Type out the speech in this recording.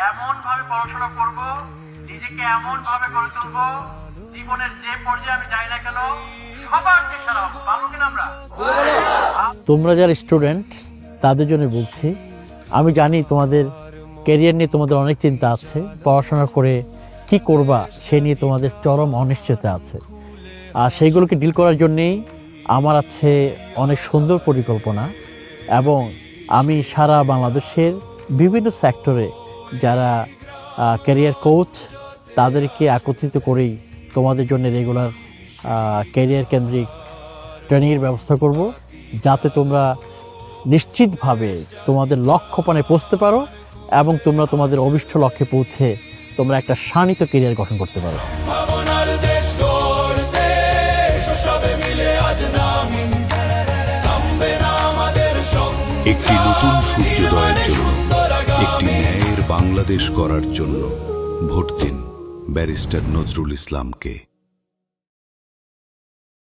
এমন ভাবে পড়াশোনা করব, নিজেকে এমন ভাবে গড়ে তুলবো, জীবনের যে পর্যায়ে আমি যাই না কেন সবার চেষ্টা রাখবো। পারবো কিনা আমরা? তোমরা যারা স্টুডেন্ট তাদের জন্য বলছি, আমি জানি তোমাদের ক্যারিয়ার নিয়ে তোমাদের অনেক চিন্তা আছে, পড়াশোনা করে কি করবা সে নিয়ে তোমাদের চরম অনিশ্চয়তা আছে। আর সেইগুলোকে ডিল করার জন্যেই আমার আছে অনেক সুন্দর পরিকল্পনা, এবং আমি সারা বাংলাদেশের বিভিন্ন সেক্টরে যারা ক্যারিয়ার কোচ তাদেরকে একত্রিত করেই তোমাদের জন্য রেগুলার ক্যারিয়ার কেন্দ্রিক ট্রেনিংয়ের ব্যবস্থা করব, যাতে তোমরা নিশ্চিতভাবে তোমাদের লক্ষ্যপানে পৌঁছতে পারো এবং তোমরা তোমাদের অভিষ্ট লক্ষ্যে পৌঁছে তোমরা একটা শানিত ক্যারিয়ার গঠন করতে পারো। একটি নতুন সূর্যোদয়ের জন্য, একটি ন্যায়ের বাংলাদেশ গড়ার জন্য ভোট দিন ব্যারিস্টার নজরুল ইসলামকে।